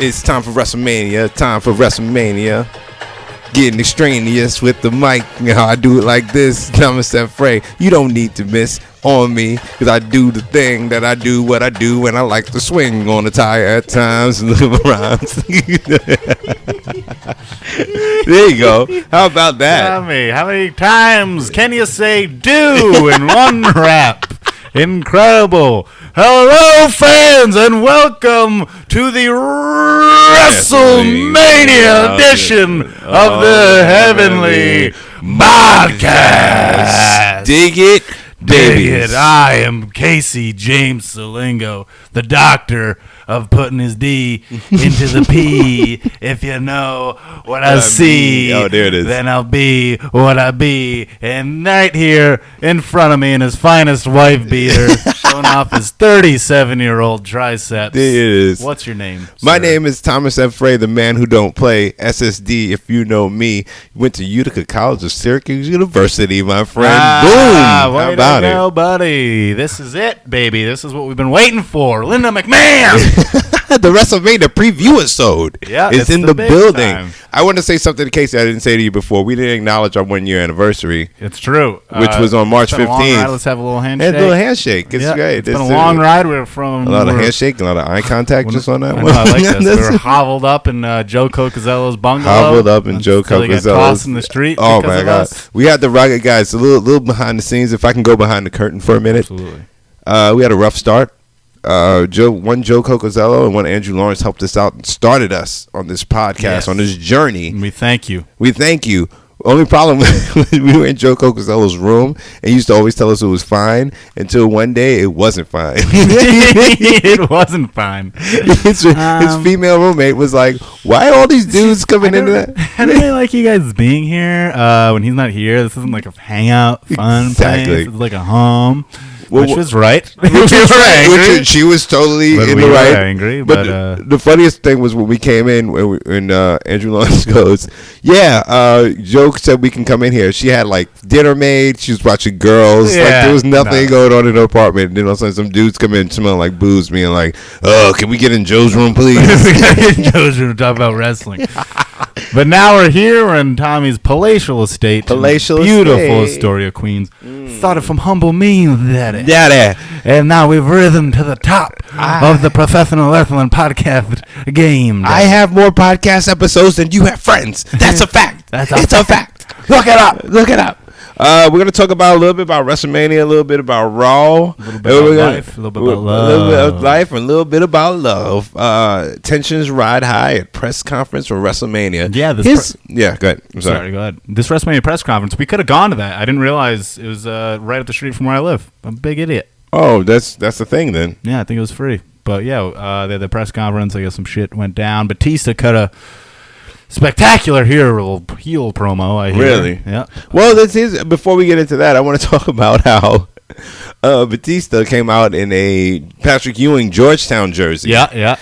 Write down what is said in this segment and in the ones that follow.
It's time for Wrestlemania. Time for Wrestlemania. Getting extraneous with the mic. You know, I do it like this. Thomas F. Frey. You don't need to miss on me because I do the thing that I do, what I do, and I like to swing on the tire at times and live rhymes. There you go. How about that? Tell me, how many times can you say "do" in one rap? Incredible. Hello, fans, and welcome to the Wrestlemania edition of the Heavenly Podcast. Dig it, Dig it. I am Casey James Salingo, the doctor of putting his D into the P. If you know what I see, oh, there it is. Then I'll be what I be. And right here in front of me in his finest wife beater, showing off his 37-year-old triceps. There it is. What's your name, My sir? name is Thomas F. Frey, the man who don't play. SSD, if you know me. Went to Utica College of Syracuse University, my friend. Boom. How about it? Buddy. This is it, baby. This is what we've been waiting for. Linda McMahon. The Wrestlemania Preview-a-sode is in the building. Time. I want to say something to Casey I didn't say to you before. We didn't acknowledge our 1-year anniversary. It's true. Which was on March 15th. Let's have a little handshake. A little handshake. It's great. It's been a long ride. We're from a lot of handshake, a lot of eye contact just on that one. I like this. We were hobbled up in Joe Cocazello's bungalow. Hobbled up in Joe Cocazello's. Tossed in the street. Oh, my God. We had the rugged guys. A little behind the scenes. If I can go behind the curtain for a minute. Absolutely. We had a rough start. Joe Cocazello and one Andrew Lawrence helped us out and started us on this podcast, on this journey. And we thank you. Only problem we were in Joe Cocazello's room and he used to always tell us it was fine until one day it wasn't fine. It wasn't fine. His female roommate was like, "Why are all these dudes coming into that?" I don't really like you guys being here when he's not here. This isn't like a hangout, fun place. It's like a home. Which was right. She was totally in the right. Angry, but the funniest thing was when we came in, when Andrew Lawrence goes, Joe said we can come in here. She had like dinner made. She was watching Girls. Like there was nothing going on in her apartment. And then all of a sudden some dudes come in smelling like booze, being like, "Oh, can we get in Joe's room, please?" We gotta get in Joe's room to talk about wrestling. But now we're here. We're in Tommy's palatial estate. Beautiful Astoria, Queens. Started from humble means, Daddy. And now we've risen to the top of the professional wrestling podcast game. I have more podcast episodes than you have friends. That's a fact. It's a fact. Look it up. We're going to talk about a little bit about WrestleMania, a little bit about Raw. A little bit about life, a little bit about love. A little bit of life and a little bit about love. Tensions ride high at press conference for WrestleMania. Yeah, go ahead. I'm sorry. Go ahead. This WrestleMania press conference, we could have gone to that. I didn't realize it was right up the street from where I live. I'm a big idiot. Oh, that's the thing then. Yeah, I think it was free. But yeah, they had the press conference. I guess some shit went down. Batista cut a spectacular heel promo, I hear. Really? Yeah. Well, before we get into that, I want to talk about how Batista came out in a Patrick Ewing Georgetown jersey. Yeah.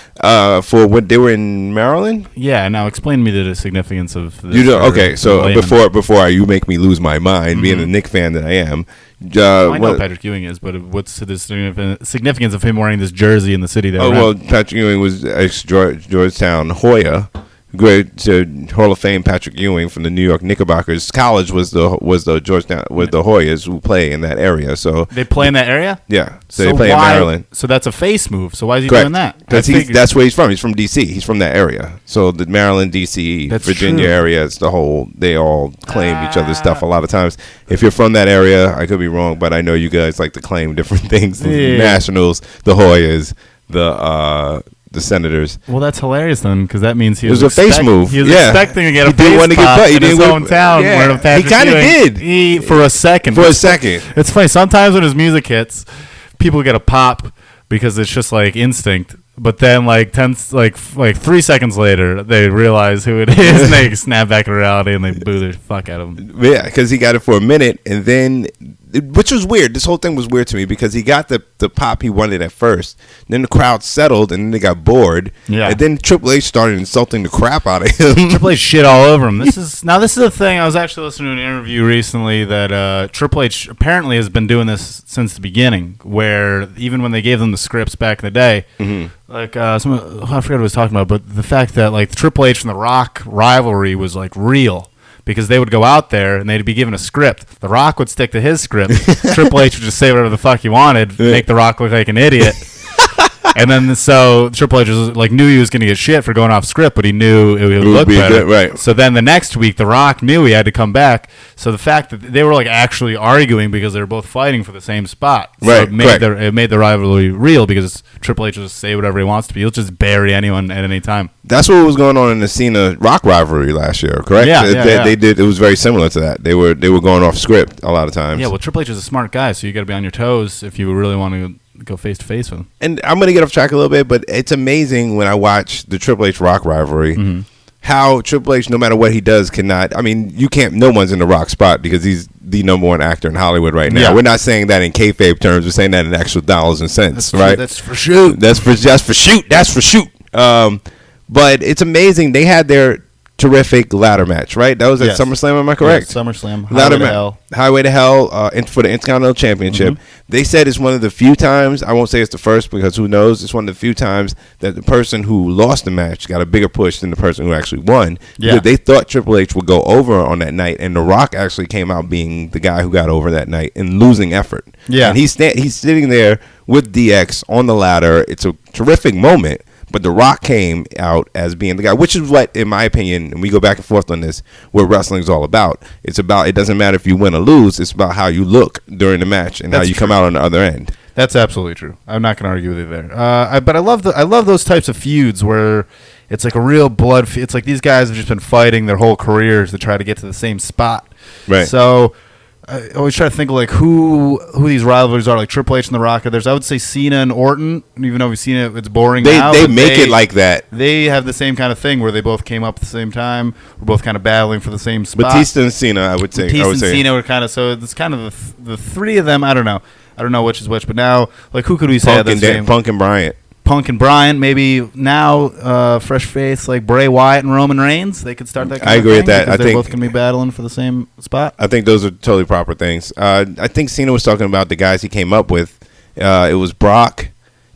For when they were in Maryland. Yeah. Now explain to me the significance of this. Okay. So before you make me lose my mind, being a Knick fan that I am. I know Patrick Ewing is, but what's the significance of him wearing this jersey in the city? Patrick Ewing was ex-Georgetown Hoya. Great Hall of Fame Patrick Ewing from the New York Knickerbockers. College was the Georgetown with the Hoyas who play in that area. So they play in that area. Yeah, so they play in Maryland. So that's a face move. So why is he doing that? That's where he's from. He's from D.C. He's from that area. So the Maryland, D.C., Virginia area is the whole. They all claim each other's stuff a lot of times. If you're from that area, I could be wrong, but I know you guys like to claim different things. Yeah. The Nationals, the Hoyas, the Senators. Well, that's hilarious then, because that means he was a face move. He was expecting to get a face pop in his hometown. Yeah. He kind of did. For a second. It's funny. Sometimes when his music hits, people get a pop because it's just like instinct. But then, like 3 seconds later, they realize who it is, and they snap back to reality, and they boo the fuck out of him. Yeah, because he got it for a minute, and then which was weird. This whole thing was weird to me because he got the pop he wanted at first. Then the crowd settled, and then they got bored. Yeah. And then Triple H started insulting the crap out of him. Triple H shit all over him. This is a thing. I was actually listening to an interview recently that Triple H apparently has been doing this since the beginning, where even when they gave them the scripts back in the day, like I forget what I was talking about, but the fact that like the Triple H and The Rock rivalry was like real. Because they would go out there and they'd be given a script. The Rock would stick to his script. Triple H would just say whatever the fuck he wanted, make The Rock look like an idiot. And then so Triple H was like knew he was going to get shit for going off script, but he knew it would look better. Good, right. So then the next week, The Rock knew he had to come back. So the fact that they were like actually arguing because they were both fighting for the same spot, so right? It made the rivalry real because Triple H will just say whatever he wants to be. He'll just bury anyone at any time. That's what was going on in the Cena Rock rivalry last year, correct? Yeah, they did. It was very similar to that. They were going off script a lot of times. Yeah, well, Triple H is a smart guy, so you got to be on your toes if you really want to go face to face with him. And I'm going to get off track a little bit, but it's amazing when I watch the Triple H Rock rivalry, how Triple H, no matter what he does, cannot. I mean, no one's in the Rock spot because he's the number one actor in Hollywood right now. Yeah. We're not saying that in kayfabe terms. We're saying that in actual dollars and cents, right? That's for shoot. That's for shoot. But it's amazing. They had their terrific ladder match, right? That was at SummerSlam, am I correct? Yes, SummerSlam. Highway to Hell for the Intercontinental Championship. They said it's one of the few times, I won't say it's the first because who knows, it's one of the few times that the person who lost the match got a bigger push than the person who actually won. Yeah. They thought Triple H would go over on that night, and The Rock actually came out being the guy who got over that night in losing effort. Yeah. And he's sitting there with DX on the ladder. It's a terrific moment. But The Rock came out as being the guy, which is what, in my opinion, and we go back and forth on this, what wrestling's all about. It doesn't matter if you win or lose. It's about how you look during the match and how you come out on the other end. That's absolutely true. I'm not going to argue with you there. But I love those types of feuds where it's like a real blood. It's like these guys have just been fighting their whole careers to try to get to the same spot. Right. So I always try to think of like who these rivalries are, like Triple H and The Rock. I would say Cena and Orton, even though we've seen it, it's boring now. They make it like that. They have the same kind of thing where they both came up at the same time. We're both kind of battling for the same spot. Batista and Cena, I would say. Batista and Cena were kind of, so it's kind of the three of them. I don't know which is which, but now, like, who could we say? Punk and Bryant. Punk and Bryan, maybe now fresh face like Bray Wyatt and Roman Reigns. They could start that kind I of agree thing with that. I they're think both going to be battling for the same spot. I think those are totally proper things. I think Cena was talking about the guys he came up with. It was Brock.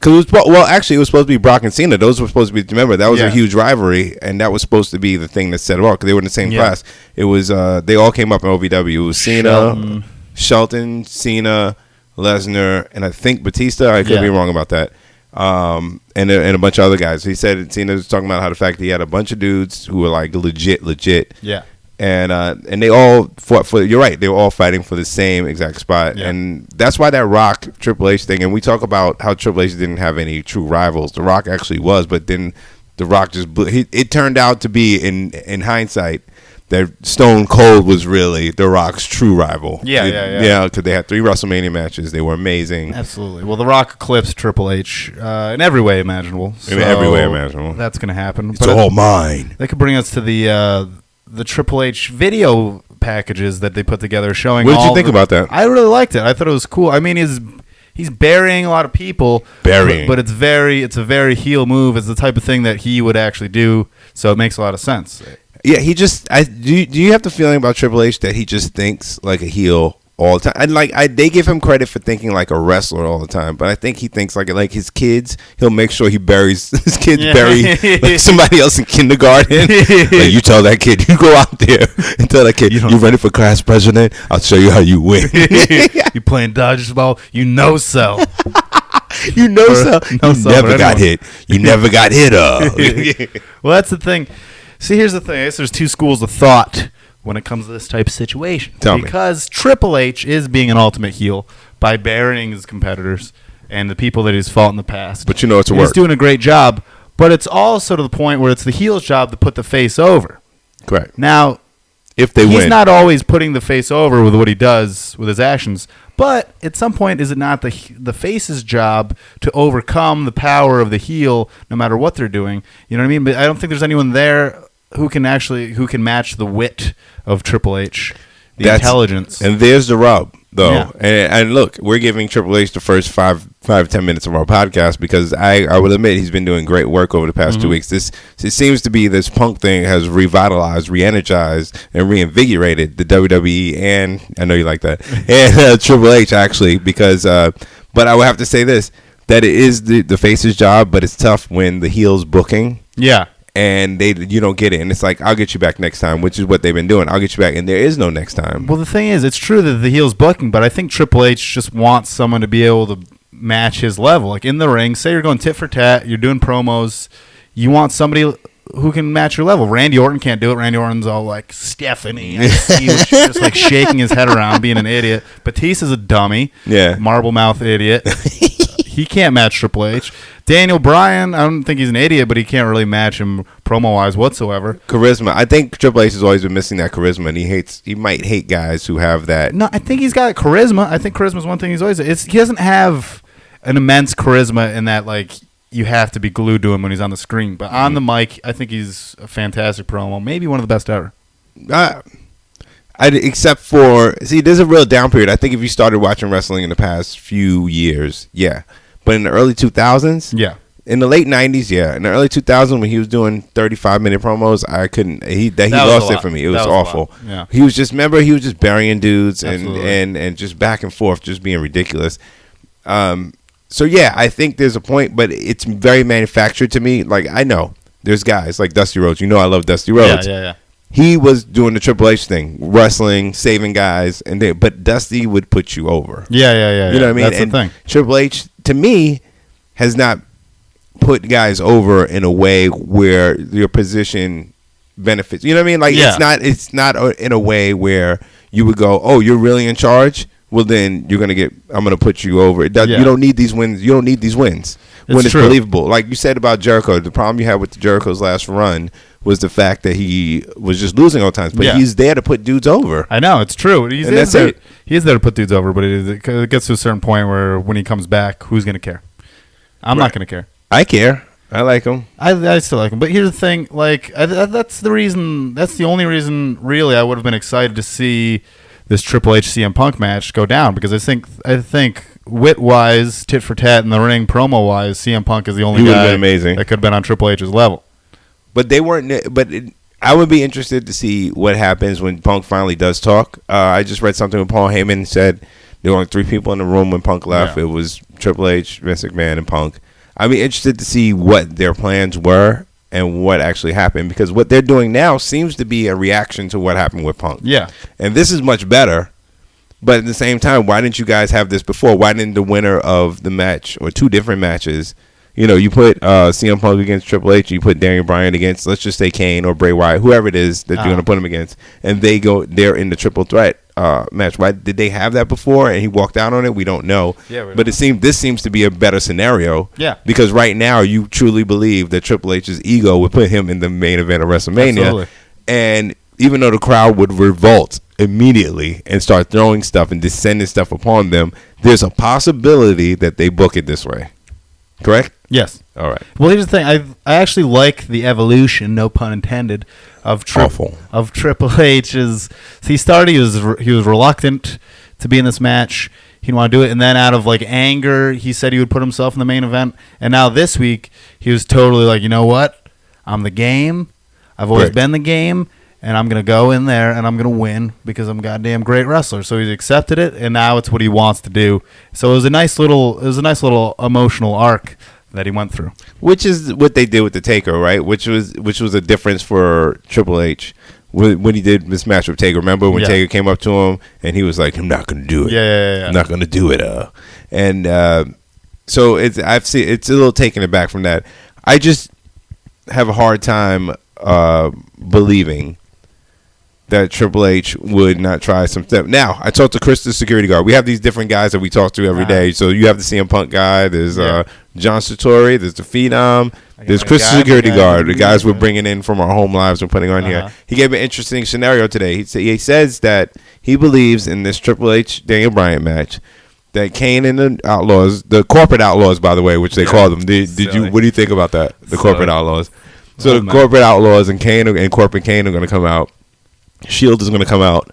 Actually, it was supposed to be Brock and Cena. Those were supposed to be, remember, that was a huge rivalry, and that was supposed to be the thing that set it off because they were in the same class. It was, they all came up in OVW. It was Cena, Shelton, Cena, Lesnar, and I think Batista. I could be wrong about that. And a bunch of other guys. He said Cena was talking about how the fact that he had a bunch of dudes who were like legit. Yeah. And they all fought for. You're right. They were all fighting for the same exact spot, and that's why that Rock Triple H thing. And we talk about how Triple H didn't have any true rivals. The Rock actually was, but then the Rock just it turned out to be in hindsight that Stone Cold was really The Rock's true rival. Yeah, because they had 3 WrestleMania matches. They were amazing. Absolutely. Well, The Rock eclipsed Triple H in every way imaginable. In every way imaginable. That's going to happen. It's all mine. That could bring us to the Triple H video packages that they put together showing. What did you think about that? I really liked it. I thought it was cool. I mean, he's burying a lot of people. But it's a very heel move. It's the type of thing that he would actually do. So it makes a lot of sense. Yeah, do you have the feeling about Triple H that he just thinks like a heel all the time? And they give him credit for thinking like a wrestler all the time, but I think he thinks like his kids. He'll make sure he buries his kids bury like somebody else in kindergarten. Like, you tell that kid, you go out there and tell that kid, you running for class president. I'll show you how you win. You playing dodgeball, so. You never got hit. You never got hit up. Well, that's the thing. See, here's the thing. I guess there's 2 schools of thought when it comes to this type of situation. Because Triple H is being an ultimate heel by burying his competitors and the people that he's fought in the past. But it's a work. He's doing a great job. But it's also to the point where it's the heel's job to put the face over. Correct. Now, if they win. He's not always putting the face over with what he does with his actions. But at some point, is it not the face's job to overcome the power of the heel no matter what they're doing? You know what I mean? But I don't think there's anyone there who can match the wit of Triple H, intelligence. And there's the rub. though. Yeah. And look, we're giving Triple H the first 5-10 minutes of our podcast because I will admit he's been doing great work over the past 2 weeks. It seems to be this Punk thing has revitalized, re-energized, and reinvigorated the WWE, and I know you like that, and Triple H actually, because but I would have to say this, that it is the face's job, but it's tough when the heel's booking. Yeah. And you don't get it, and it's like, I'll get you back next time, which is what they've been doing. I'll get you back, and there is no next time. Well, the thing is, it's true that the heel's booking, but I think Triple H just wants someone to be able to match his level. Like in the ring, say you're going tit for tat, you're doing promos, you want somebody who can match your level. Randy Orton can't do it. Randy Orton's all like, Stephanie. He was just like shaking his head around, being an idiot. Batista's a dummy. Yeah. Marble mouth idiot. He can't match Triple H. Daniel Bryan, I don't think he's an idiot, but he can't really match him promo-wise whatsoever. Charisma. I think Triple H has always been missing that charisma, and he might hate guys who have that. No, I think he's got charisma. I think charisma is one thing he's always. He doesn't have an immense charisma in that, like, you have to be glued to him when he's on the screen. But on the mic, I think he's a fantastic promo. Maybe one of the best ever. Except for, there's a real down period. I think if you started watching wrestling in the past few years, yeah. But in the early 2000s, yeah. In the late 90s, yeah. In the early 2000s, when he was doing 35-minute promos, I couldn't. He lost it for me. It was awful. Yeah. He was just burying dudes and just back and forth, just being ridiculous. So yeah, I think there's a point, but it's very manufactured to me. Like, I know there's guys like Dusty Rhodes. You know, I love Dusty Rhodes. Yeah. He was doing the Triple H thing, wrestling, saving guys, but Dusty would put you over. Yeah. You know what I mean? That's the thing. Triple H, to me, has not put guys over in a way where your position benefits. You know what I mean? Like, it's not in a way where you would go, oh, you're really in charge? Well, then I'm going to put you over. You don't need these wins. You don't need these wins when it's believable. Like you said about Jericho, the problem you had with Jericho's last run was the fact that he was just losing all the time. But he's there to put dudes over. I know, it's true. He is there to put dudes over, but it gets to a certain point where when he comes back, who's going to care? I'm not going to care. I care. I like him. I still like him. But here's the thing. Like, that's the reason. That's the only reason, really, I would have been excited to see this Triple H CM Punk match go down, because I think wit-wise, tit for tat in the ring, promo-wise, CM Punk is the only guy that could have been on Triple H's level. But they weren't. I would be interested to see what happens when Punk finally does talk. I just read something when Paul Heyman said there were only 3 people in the room when Punk left. Yeah. It was Triple H, Vince McMahon, and Punk. I'd be interested to see what their plans were and what actually happened, because what they're doing now seems to be a reaction to what happened with Punk. Yeah. And this is much better. But at the same time, why didn't you guys have this before? Why didn't the winner of the match, or 2 different matches, you put CM Punk against Triple H, you put Daniel Bryan against, let's just say, Kane or Bray Wyatt, whoever it is that you're going to put him against, and they're in the triple threat match. Why did they have that before and he walked out on it? We don't know. Yeah, but this seems to be a better scenario. Yeah. Because right now you truly believe that Triple H's ego would put him in the main event of WrestleMania. Absolutely. And even though the crowd would revolt immediately and start throwing stuff and descending stuff upon them, there's a possibility that they book it this way. Correct? Yes. All right. Well, here's the thing. I actually like the evolution, no pun intended, of Triple H's. So he started. He was reluctant to be in this match. He didn't want to do it, and then out of like anger, he said he would put himself in the main event. And now this week, he was totally like, you know what? I'm the game. I've always been the game. And I'm going to go in there and I'm going to win because I'm a goddamn great wrestler. So he's accepted it, and now it's what he wants to do. So it was a nice little emotional arc that he went through. Which is what they did with the Taker, right? Which was a difference for Triple H when he did this match with Taker. Remember when Taker came up to him and he was like, "I'm not going to do it. Yeah. I'm not going to do it." And so it's a little taken aback from that. I just have a hard time believing that Triple H would not try some stuff. Now, I talked to Chris, the security guard. We have these different guys that we talk to every day. So you have the CM Punk guy. There's John Satori. There's the Phenom. There's Chris, the security guard. The guys we're bringing in from our home lives and putting on here. He gave an interesting scenario today. He says that he believes in this Triple H Daniel Bryan match that Kane and the Outlaws, the corporate Outlaws, by the way, which they call them. What do you think about that? The corporate Outlaws. So the corporate Outlaws and Kane and Corporate Kane are going to come out. Shield is going to come out.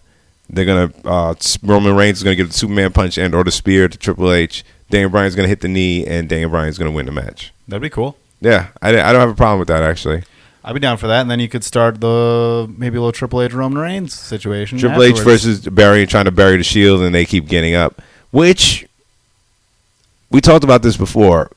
They're going to Roman Reigns is going to give the Superman punch and or the spear to Triple H. Daniel Bryan's going to hit the knee, and Daniel Bryan's going to win the match. That'd be cool. Yeah, I don't have a problem with that, actually. I'd be down for that, and then you could start maybe a little Triple H Roman Reigns situation. Triple H versus Barry trying to bury the Shield, and they keep getting up, which we talked about this before,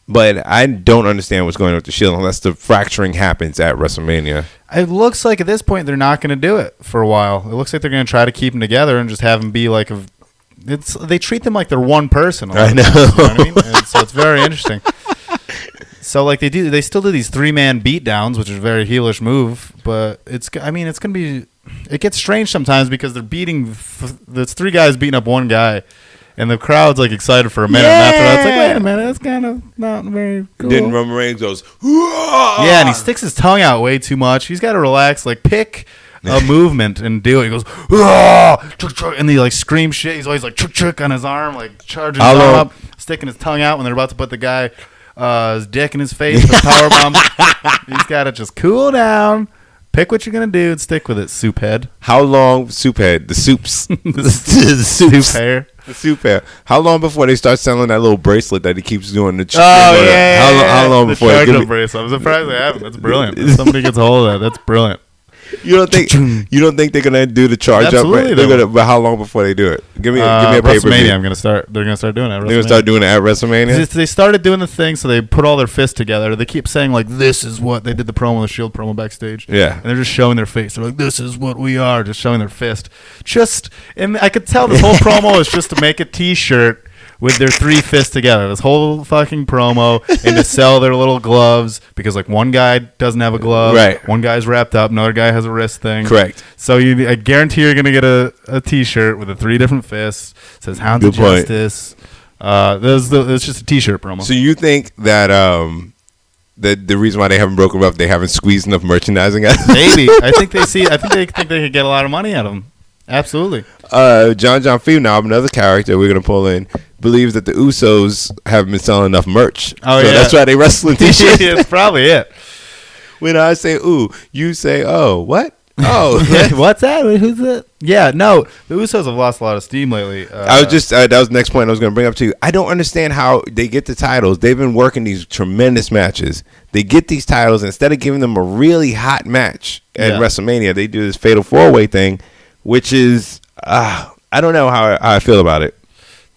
but I don't understand what's going on with the Shield unless the fracturing happens at WrestleMania. It looks like at this point they're not going to do it for a while. It looks like they're going to try to keep them together and just have them be like they treat them like they're one person. I know. You know what I mean? And so it's very interesting. So like they still do these 3-man beatdowns, which is a very heelish move, but it's going to be, it gets strange sometimes because they're beating, there's 3 guys beating up 1 guy, and the crowd's like excited for a minute, and after that it's like, wait a minute, that's kind of not very cool. Then Roman Reigns goes, yeah, and he sticks his tongue out way too much. He's got to relax, like pick a movement and do it. He goes, and he like screams shit. He's always like chuk on his arm, like charging his arm up, sticking his tongue out when they're about to put the guy his dick in his face with a power bomb. He's got to just cool down, pick what you're gonna do, and stick with it. Soup head. How long? Soup head. The soups. the soup hair. The soup hair. How long before they start selling that little bracelet that he keeps doing? How long before they give it? Bracelet. I'm surprised they haven't. That's brilliant. If somebody gets a hold of that, that's brilliant. You don't think they're gonna do the charge Absolutely, up? Right? But how long before they do it? Give me a paper. WrestleMania. They're gonna start doing it. They're gonna start doing it at WrestleMania. They started doing the thing, so they put all their fists together. They keep saying like, "This is what they did." The promo, the Shield promo backstage. Yeah, and they're just showing their face. They're like, "This is what we are," just showing their fist. And I could tell this whole promo is just to make a T-shirt with their 3 fists together. This whole fucking promo, and to sell their little gloves because like one guy doesn't have a glove, right? One guy's wrapped up, another guy has a wrist thing, correct? So I guarantee you're gonna get a T-shirt with the 3 different fists. It says "Hounds of Justice." It's just a T-shirt promo. So you think that the reason why they haven't broken up, they haven't squeezed enough merchandising out? Maybe. I think they think they could get a lot of money out of them. Absolutely. John Phenom, another character we're gonna pull in, believes that the Usos haven't been selling enough merch. Oh, so yeah. That's why they wrestling T-shirts. It's probably it. When I say "ooh," you say "oh." What? Oh, what's that? Who's that? Yeah, no. The Usos have lost a lot of steam lately. I was just that was the next point I was going to bring up to you. I don't understand how they get the titles. They've been working these tremendous matches. They get these titles, instead of giving them a really hot match at WrestleMania, they do this Fatal 4-Way thing, which is I don't know how I feel about it.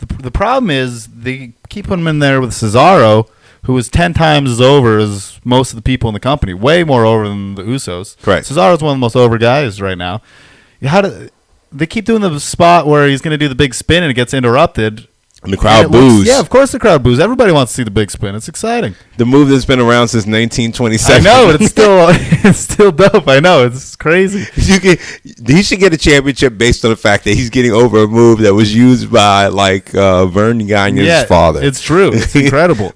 The problem is they keep putting him in there with Cesaro, who is 10 times as over as most of the people in the company, way more over than the Usos. Correct. Cesaro's one of the most over guys right now. They keep doing the spot where he's going to do the big spin and it gets interrupted. And the crowd boos. Yeah, of course the crowd boos. Everybody wants to see the big spin. It's exciting. The move that's been around since 1927. I know, but it's still dope. I know, it's crazy. He should get a championship based on the fact that he's getting over a move that was used by Vern Gagne's father. It's true. It's incredible.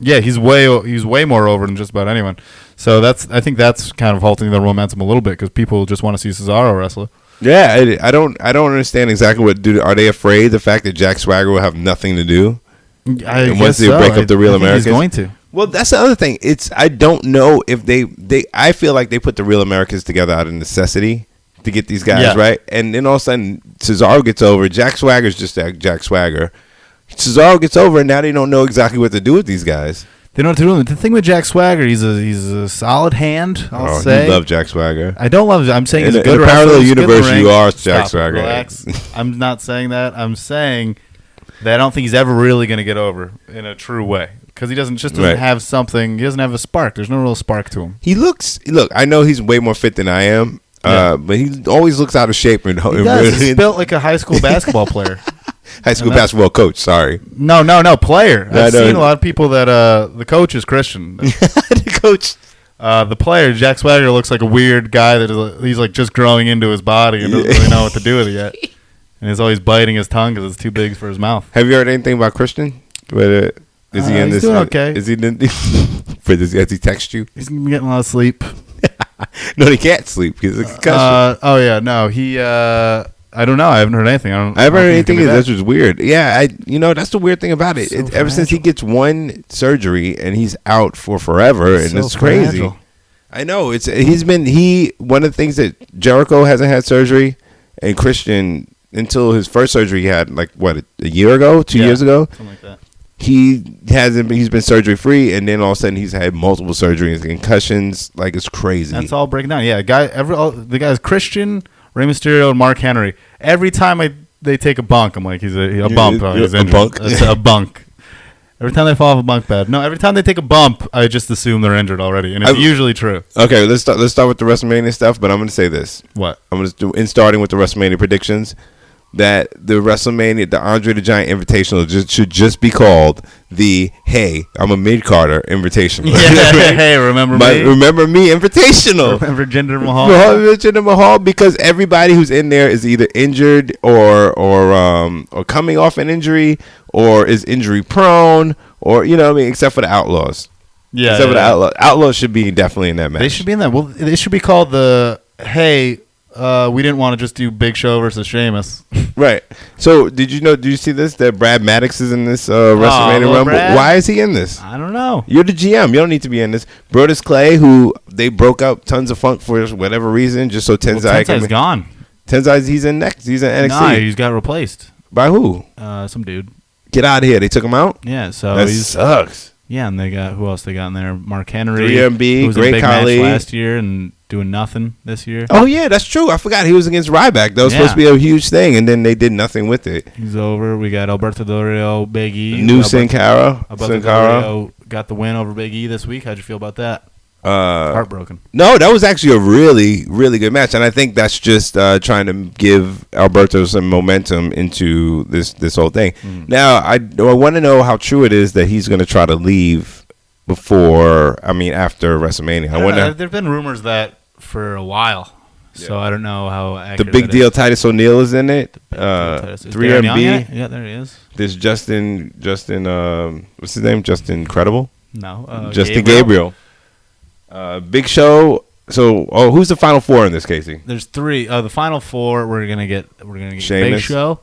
He's way more over than just about anyone. So I think that's kind of halting the momentum a little bit because people just want to see Cesaro wrestle. Yeah, I don't understand exactly are they afraid the fact that Jack Swagger will have nothing to do? And once they break up the Real Americans, he's going to. Well, that's the other thing. I don't know if they I feel like they put the Real Americans together out of necessity to get these guys right, and then all of a sudden Cesaro gets over. Jack Swagger's just Jack Swagger. Cesaro gets over, and now they don't know exactly what to do with these guys. They don't know what to do. The thing with Jack Swagger, he's a solid hand. I'll say. You love Jack Swagger. I don't love. I'm saying he's a good wrestler. In a parallel universe, you are Jack Swagger. Relax. I'm not saying that. I'm saying that I don't think he's ever really going to get over in a true way because he doesn't have something. He doesn't have a spark. There's no real spark to him. Look. I know he's way more fit than I am, but he always looks out of shape. He does. He's built like a high school basketball player. High school basketball coach, sorry. No, player. I've seen a lot of people that the coach is Christian. The coach. The player, Jack Swagger, looks like a weird guy that he's like just growing into his body and doesn't really know what to do with it yet. And he's always biting his tongue because it's too big for his mouth. Have you heard anything about Christian? Is he in he's this? Doing okay. Is he? Has he text you? He's getting a lot of sleep. No, he can't sleep. He's a concussion. No, he. I don't know. I haven't heard anything. I haven't heard anything. That's just weird. Yeah, that's the weird thing about it. Ever since he gets one surgery and he's out for forever, and it's crazy. I know one of the things that Jericho hasn't had surgery, and Christian until his first surgery he had like what a year ago, 2 years ago, something like that. He's been surgery free, and then all of a sudden he's had multiple surgeries, concussions, like it's crazy. That's all breaking down. Yeah, the guys Christian, Rey Mysterio, and Mark Henry. Every time they take a bunk, I'm like, he's a bump. He's a bunk. It's a bunk. Every time they fall off a bunk bed. No, every time they take a bump, I just assume they're injured already, and it's usually true. Okay, let's start with the WrestleMania stuff, but I'm going to say this. What? I'm going to do in starting with the WrestleMania predictions. That the WrestleMania, the Andre the Giant Invitational should just be called the Hey, I'm a Mid-Carter Invitational. Yeah, hey, remember me? Remember me Invitational. Remember Jinder Mahal? Jinder Mahal, because everybody who's in there is either injured or coming off an injury or is injury prone or, you know what I mean, except for the Outlaws. Yeah. Except for the Outlaws. Outlaws should be definitely in that match. They should be in that. Well, they should be called the Hey, we didn't want to just do Big Show versus Sheamus. Right. So, did you see this? That Brad Maddox is in this WrestleMania Rumble? Brad? Why is he in this? I don't know. You're the GM. You don't need to be in this. Brodus Clay, who they broke up tons of funk for whatever reason, just so Tenzai Tenzai's gone. Tenzai's he's in NXT. Nah, he's got replaced. By who? Some dude. Get out of here. They took him out? Yeah, so that sucks. Yeah, and they got who else they got in there? Mark Henry, 3MB, who was great in a big colleague match last year and doing nothing this year. Oh yeah, that's true. I forgot he was against Ryback. That was supposed to be a huge thing, and then they did nothing with it. He's over. We got Alberto Del Rio, Big E. New Sin Cara. Alberto Del Rio got the win over Big E this week. How'd you feel about that? Heartbroken. No, that was actually a really, really good match, and I think that's just trying to give Alberto some momentum into this whole thing. Now, I want to know how true it is that he's going to try to leave after WrestleMania. I wonder. There've been rumors that for a while, so I don't know how accurate the big deal. Titus O'Neil is in it. 3MB. Yeah, there he is. There's Justin. What's his name? Justin Credible. No, Justin Gabriel. Big Show. So, who's the final four in this, Casey? There's three. The final four, we're gonna get Sheamus. Big Show.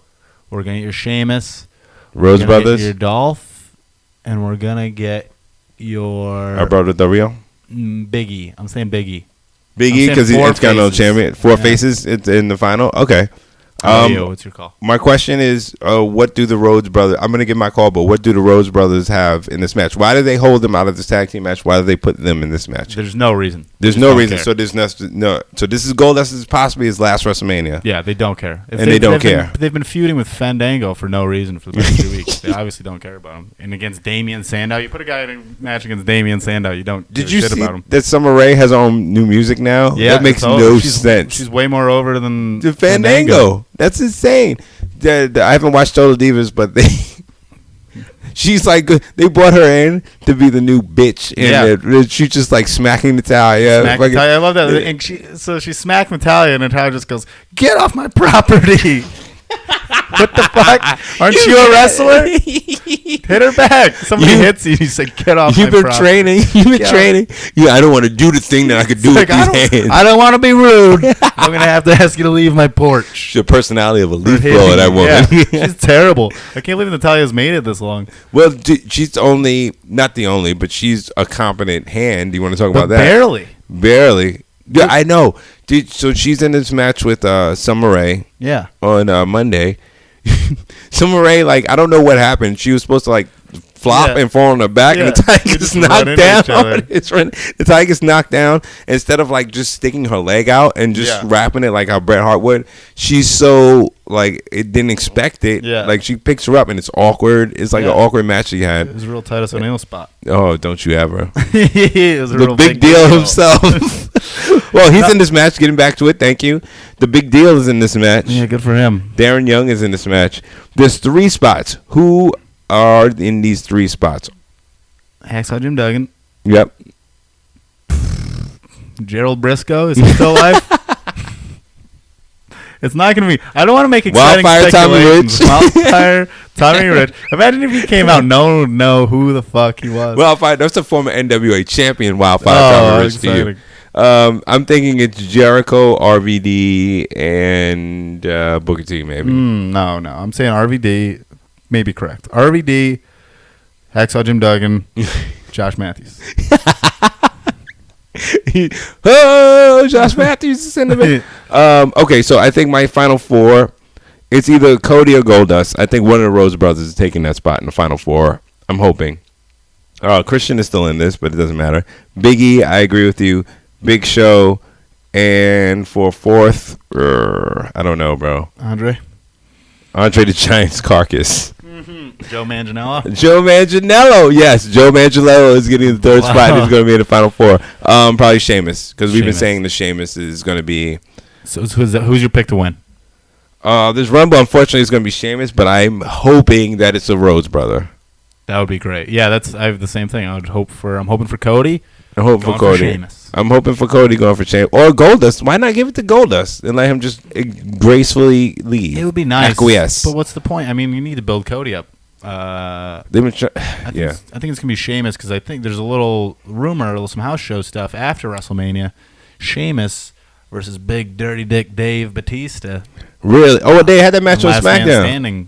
We're gonna get your Sheamus. Rose Brothers. Get your Dolph, and we're gonna get your Alberto Del Rio. Big E. I'm saying Big E. Big E because it's got no champion. Four faces. It's in the final. Okay. What's your call? My question is, what do the Rhodes Brothers? I'm going to give my call, but what do the Rhodes Brothers have in this match? Why do they hold them out of this tag team match? Why do they put them in this match? There's no reason. There's no reason. Care. So there's no. So this is Goldust is possibly his last WrestleMania. Yeah, they don't care. They don't care. They've been feuding with Fandango for no reason for the past 2 weeks. They obviously don't care about him. And against Damian Sandow, you put a guy in a match against Damian Sandow, you don't. Did you shit see about him. that Summer Rae has her own new music now? Yeah, that makes no sense. She's way more over than the Fandango. That's insane. I haven't watched Total Divas, but she's like, they brought her in to be the new bitch, and she's just like smacking Natalya. I love that. And she smacked Natalya, and Natalya just goes, "Get off my property." What the fuck? Aren't you a wrestler? Hit her back. Somebody hits you. You say, "Get off my property." You've been training. Yeah, I don't want to do the thing that I could do with these hands. I don't want to be rude. I'm gonna have to ask you to leave my porch. The personality of a leaf blower, that woman. Yeah, she's terrible. I can't believe Natalia's made it this long. Well, she's not the only, but she's a competent hand. Do you want to talk about that? Barely. Yeah, I know. So she's in this match with Summer Rae. Yeah. On Monday. Summer Rae, like, I don't know what happened. She was supposed to like flop and fall on her back, and the Tiger gets knocked down. The Tiger gets knocked down. Instead of like just sticking her leg out and just wrapping it like how Bret Hart would, she's so like it didn't expect it. Yeah. Like she picks her up and it's awkward. It's like an awkward match she had. It was a real Titus O'Neil spot. Oh, don't you ever. It was a real big deal himself. Well, he's in this match. Getting back to it, thank you. The Big Deal is in this match. Yeah, good for him. Darren Young is in this match. There's 3 spots. Who are in these 3 spots? Hacksaw Jim Duggan. Yep. Gerald Briscoe, is he still alive? It's not going to be. I don't want to make exciting speculations. Wildfire Tommy Rich. Imagine if he came out, no one know who the fuck he was. Wildfire. That's a former NWA champion. Wildfire Tommy Rich to you. I'm thinking it's Jericho, RVD, and Booker T. Maybe. No. I'm saying RVD. Maybe correct. RVD, Hacksaw Jim Duggan, Josh Matthews. Josh Matthews is in the middle. Okay, so I think my final four, it's either Cody or Goldust. I think one of the Rose brothers is taking that spot in the final four. I'm hoping. Christian is still in this, but it doesn't matter. Big E, I agree with you. Big Show. And for fourth, I don't know, bro. Andre the Giant's Carcass. Mm-hmm. Joe Manganiello. Yes. Joe Manganiello is getting the third spot. He's going to be in the final four. Probably Sheamus, because we've been saying that Sheamus is going to be. So who's your pick to win? This Rumble, unfortunately, is going to be Sheamus, but I'm hoping that it's a Rhodes brother. That would be great. Yeah, I have the same thing. I'm hoping for Cody. I'm hoping for Cody. I'm hoping for Cody going for Sheamus. Or Goldust. Why not give it to Goldust and let him just gracefully leave? It would be nice. Acquiesce. But what's the point? I mean, you need to build Cody up. I think it's going to be Sheamus because I think there's a little rumor, some house show stuff after WrestleMania. Sheamus versus Big Dirty Dick Dave Batista. Really? Oh, they had that match on SmackDown. Last Man Standing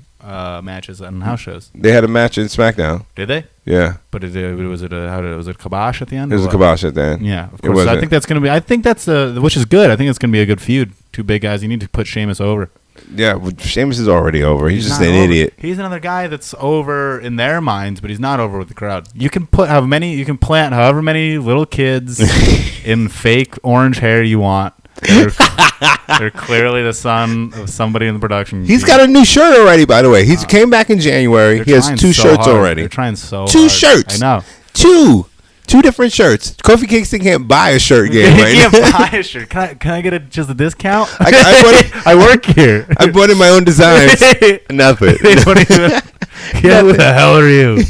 matches on house shows. They had a match in SmackDown. Did they? Yeah. But was it a kibosh at the end? It was a kibosh at the end. Yeah, of course. So I think that's going to be. I think that's which is good. I think it's going to be a good feud. Two big guys. You need to put Sheamus over. Yeah, well, Sheamus is already over. He's just an idiot. He's another guy that's over in their minds, but he's not over with the crowd. You can plant however many little kids in fake orange hair you want. They're clearly the son of somebody in the production. He's got a new shirt already, by the way. He came back in January. He has two shirts already. They're trying so two hard. Shirts. I know. Two different shirts. Kofi Kingston can't buy a shirt game right now. He can't buy a shirt. Can I get just a discount? I work here. I bought in my own designs. Nothing. Who the hell are you?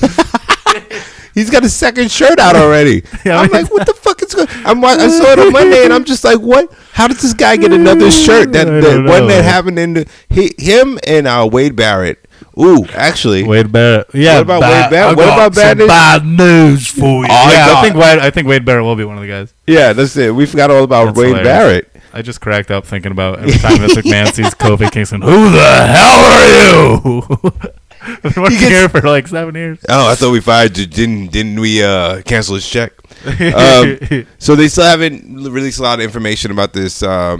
He's got a second shirt out already. I'm like, what the fuck is going on? I saw it on Monday, and I'm just like, what? How does this guy get another shirt? That one that happened in him and Wade Barrett. Ooh, actually, Wade Barrett. Yeah, what about Wade Barrett? What about bad news for you? I think Wade Barrett will be one of the guys. Yeah, that's it. We forgot all about Wade Barrett. I just cracked up thinking about every time Vince McMahon sees Kofi Kingston. Who the hell are you? We've been working here for like 7 years. Oh, I thought we fired you. Didn't we cancel his check? So they still haven't released a lot of information about this. So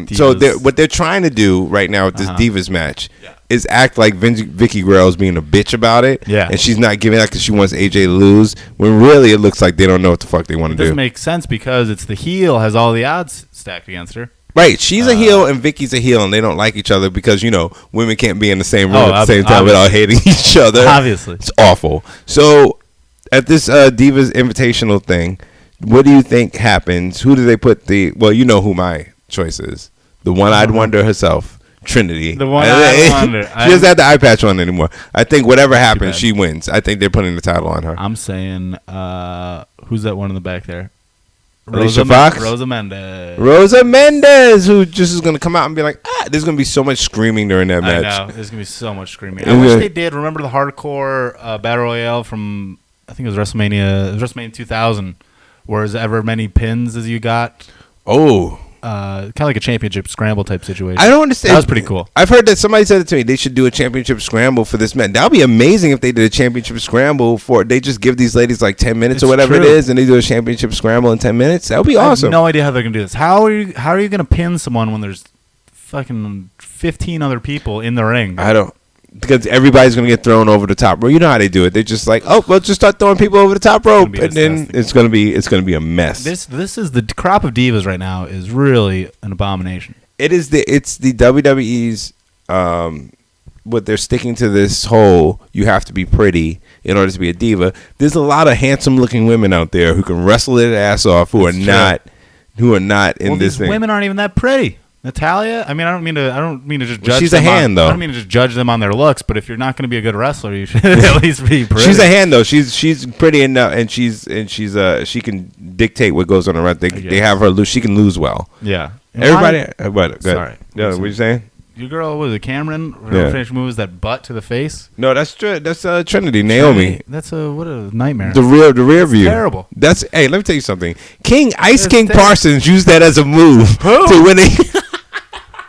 what they're trying to do right now with this Divas match is act like Vicky Guerrero's being a bitch about it. Yeah. And she's not giving out because she wants AJ to lose. When really it looks like they don't know what the fuck they want to do. It doesn't make sense because it's the heel has all the odds stacked against her. Right, she's a heel and Vicky's a heel, and they don't like each other because women can't be in the same room at the same time without hating each other. Obviously, it's awful. So, at this Divas Invitational thing, what do you think happens? Who do they put well, you know who my choice is. The One-Eyed Wonder herself, Trinity. The One-Eyed Wonder. She doesn't have the eye patch on anymore. I think whatever happens, she wins. I think they're putting the title on her. I'm saying, who's that one in the back there? Alicia Fox? Rosa Mendes, who just is going to come out and be like, there's going to be so much screaming during that match. I know. There's going to be so much screaming. I wish they did. Remember the hardcore Battle Royale from, I think it was WrestleMania. It was WrestleMania 2000, where as ever many pins as you got. Oh. Kind of like a championship scramble type situation. I don't understand. That was pretty cool. I've heard that somebody said it to me. They should do a championship scramble for this match. That would be amazing if they did a championship scramble they just give these ladies like 10 minutes or whatever it is, and they do a championship scramble in 10 minutes. That would be awesome. I have no idea how they're gonna do this. How are you gonna pin someone when there's fucking 15 other people in the ring? I don't. Because everybody's going to get thrown over the top rope. You know how they do it. They're just like, just start throwing people over the top rope, and then it's going to be a mess. This is the crop of divas right now is really an abomination. It's the WWE's what they're sticking to this whole you have to be pretty in order to be a diva. There's a lot of handsome looking women out there who can wrestle their ass off who are not in this thing. Women aren't even that pretty. Natalia, I mean, I don't mean to just judge. She's a hand, though. I don't mean to just judge them on their looks, but if you're not going to be a good wrestler, you should at least be pretty. She's a hand, though. She's pretty enough, and she can dictate what goes on around. They have her lose. She can lose well. Yeah. Everybody. What? Sorry. Yeah. What are you saying? Your girl was Cameron. Her finish move is that butt to the face. No, that's Trinity. Naomi. That's what a nightmare. The rear view. Terrible. Hey, let me tell you something. Ice King Parsons used that as a move to win it.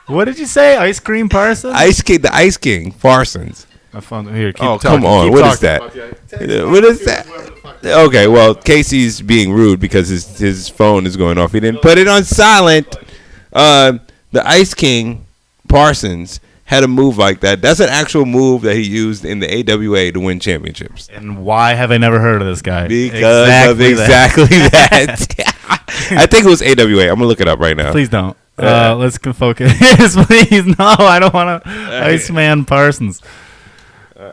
What did you say? Ice Cream Parsons? The Ice King Parsons. Here, keep talking. Come on. What is that? What is that? Okay, well, Casey's being rude because his phone is going off. He didn't put it on silent. The Ice King Parsons had a move like that. That's an actual move that he used in the AWA to win championships. And why have I never heard of this guy? Because of exactly that. I think it was AWA. I'm going to look it up right now. Please don't. Let's focus. Please, no, I don't want to. Iceman Parsons.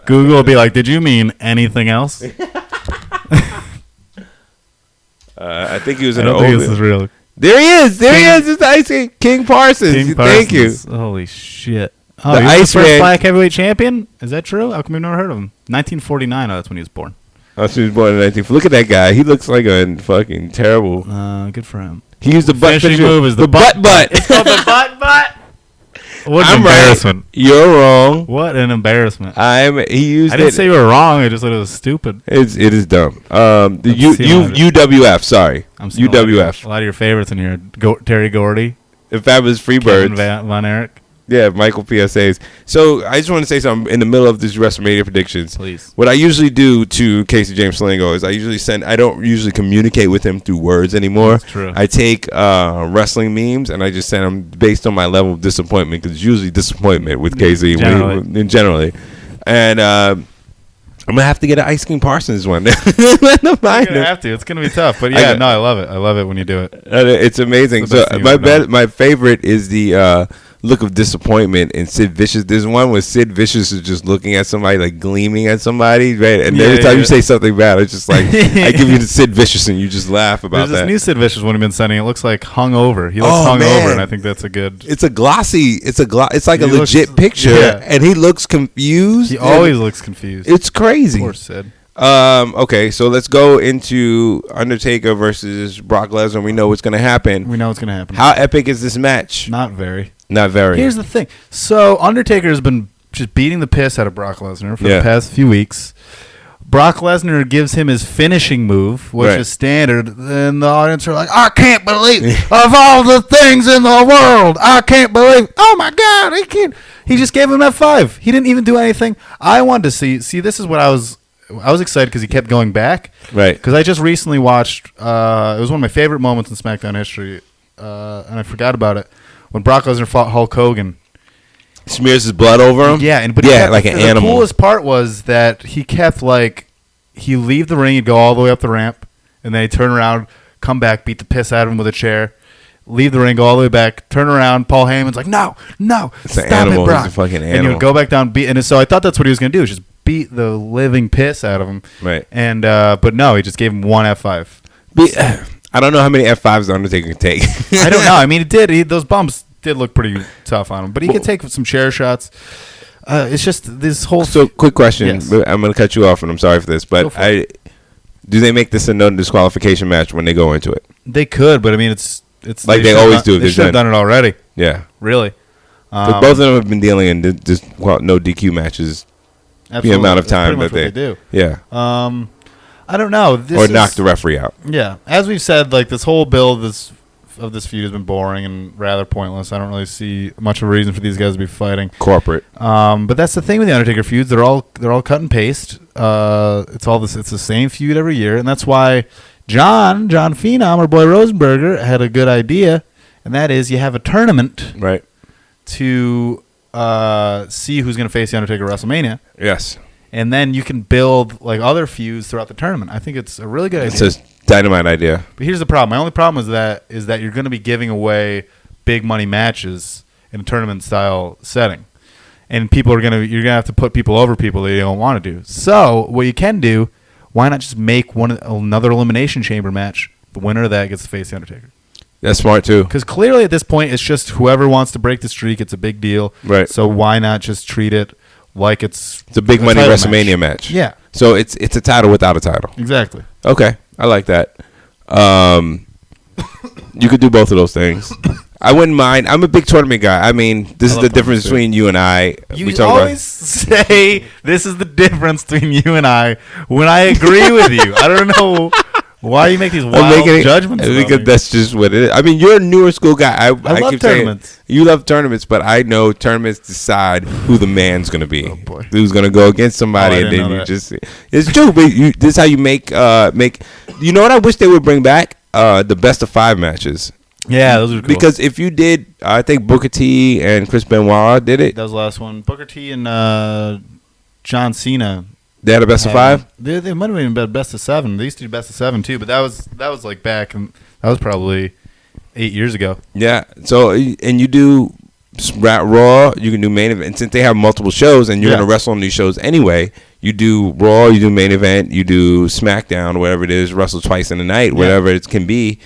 Google will be like, did you mean anything else? I think he was in I don't think this is real. There he is. There he is. It's the Ice King Parsons. Thank you. Holy shit. Oh, the he's the first black heavyweight champion? Is that true? How come we've never heard of him? 1949. Oh, that's when he was born. Oh, so he was born in 1949. Look at that guy. He looks like a fucking terrible. Good for him. He used the butt finishing move is the butt. It's called the butt. What an embarrassment. Right. You're wrong. What an embarrassment. I didn't say you were wrong. I just said it was stupid. It is dumb. The UWF. Sorry. UWF. A lot of your favorites in here. Terry Gordy. The Fabulous Freebirds. Kevin Von Erich. Yeah, Michael PSAs. So I just want to say something in the middle of this Wrestlemania predictions. Please. What I usually do to Casey James Slingo is I don't usually communicate with him through words anymore. That's true. I take wrestling memes and I just send them based on my level of disappointment, because it's usually disappointment with Casey generally. And I'm going to have to get an Ice King Parsons one. You're going to have to. It's going to be tough. But yeah, I love it. I love it when you do it. It's amazing. So my favorite is the look of disappointment in Sid Vicious. There's one where Sid Vicious is just looking at somebody, like gleaming at somebody, right? And every time you say something bad, it's just like I give you the Sid Vicious and you just laugh about that. There's this new Sid Vicious one I've been sending. It looks like hungover. He looks hungover, and I think that's a good. It's a glossy. It's like a legit picture, and he looks confused. He always looks confused. It's crazy. Poor Sid. Okay, so let's go into Undertaker versus Brock Lesnar. We know what's going to happen. How epic is this match? Not very. Here's the thing. So Undertaker has been just beating the piss out of Brock Lesnar for the past few weeks. Brock Lesnar gives him his finishing move, which is standard. And the audience are like, I can't believe of all the things in the world. I can't believe. Oh, my God. He just gave him F5. He didn't even do anything. I wanted to see, this is what I was excited because he kept going back. Right. Because I just recently watched, it was one of my favorite moments in SmackDown history, and I forgot about it. When Brock Lesnar fought Hulk Hogan. Smears his blood over him? Yeah. Like an animal. The coolest part was that he kept, he'd leave the ring, he'd go all the way up the ramp, and then he'd turn around, come back, beat the piss out of him with a chair, leave the ring, go all the way back, turn around, Paul Heyman's like, no, it's an animal. Brock. He's a fucking animal. And he would go back down, and so I thought that's what he was going to do, just beat the living piss out of him. Right. And but no, he just gave him one F5. I don't know how many F5s the Undertaker can take. I don't know. I mean, those bumps did look pretty tough on him, but he could take some chair shots. It's just this whole. So, quick question. Yes. I'm going to cut you off, and I'm sorry for this, but do they make this a no disqualification match when they go into it? They could, but I mean, it's like they always do. They should have done it already. Yeah, really. But both of them have been dealing in no DQ matches. Absolutely. The amount of time that they do. Yeah. I don't know. Knock the referee out. Yeah, as we've said, this whole build of this feud has been boring and rather pointless. I don't really see much of a reason for these guys to be fighting. Corporate. But that's the thing with the Undertaker feuds. They're all cut and paste. It's the same feud every year, and that's why John Phenom, our boy Rosenberger, had a good idea, and that is you have a tournament, right, to see who's going to face the Undertaker at WrestleMania. Yes. And then you can build other feuds throughout the tournament. I think it's a really good idea. It's a dynamite idea. But here's the problem. My only problem is that you're going to be giving away big money matches in a tournament style setting, and you're gonna have to put people over people that you don't want to do. So what you can do, why not just make another elimination chamber match? The winner of that gets to face the Undertaker. That's smart too. Because clearly at this point it's just whoever wants to break the streak. It's a big deal. Right. So why not just treat it like it's a big money Wrestlemania match. Yeah. So it's a title without a title. Exactly. Okay, I like that. You could do both of those things. I wouldn't mind. I'm a big tournament guy. I mean, this is the difference between you and I. You always say this is the difference between you and I when I agree with you. I don't know Why do you make these wild judgments? Because that's just what it is. I mean, you're a newer school guy. I love tournaments. You love tournaments, but I know tournaments decide who the man's going to be. Oh, boy. Who's going to go against somebody, and then you just... It's true, but this is how you make... You know what I wish they would bring back? The best of 5 matches. Yeah, those are cool. Because if you did... I think Booker T and Chris Benoit did it. That was the last one. Booker T and John Cena... They had a best of 5? They might have even been best of 7. They used to do best of 7 too, but that was like back, and that was probably 8 years ago. Yeah. So and you do Raw, you can do main event. And since they have multiple shows, and you're gonna wrestle on these shows anyway, you do Raw, you do main event, you do SmackDown, whatever it is, wrestle twice in a night, whatever it can be,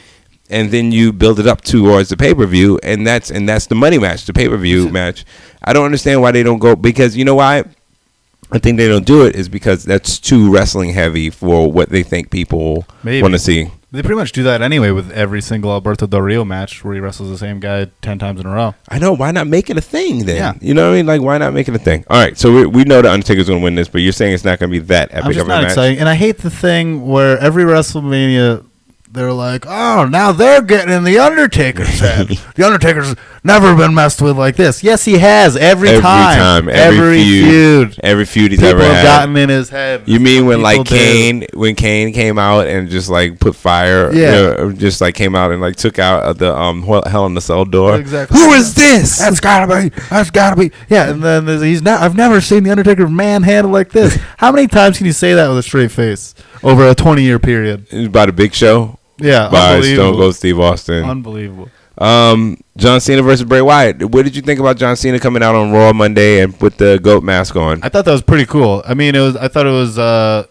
and then you build it up towards the pay-per-view, and that's the money match, the pay-per-view match. I don't understand why they don't go, because you know why? I think they don't do it is because that's too wrestling heavy for what they think people want to see. They pretty much do that anyway with every single Alberto Del Rio match where he wrestles the same guy 10 times in a row. I know. Why not make it a thing then? Yeah. You know what I mean? Like, why not make it a thing? All right. So we know the Undertaker's going to win this, but you're saying it's not going to be that epic of a match. I'm just not match? exciting. And I hate the thing where every WrestleMania... They're like, oh, now they're getting in the Undertaker's head. The Undertaker's never been messed with like this. Yes, he has. Every time. Every feud. Every feud he's people ever had. People have gotten in his head. You mean when when Kane came out and just like put fire, just like came out and like took out the Hell in the Cell door. Exactly. Who is this? That's gotta be. Yeah, and then I've never seen the Undertaker manhandled like this. How many times can you say that with a straight face over a 20-year period? About a Big Show. Yeah, by Stone Cold Steve Austin. Unbelievable. John Cena versus Bray Wyatt. What did you think about John Cena coming out on Raw Monday and with the goat mask on? I thought that was pretty cool. I mean, I thought it was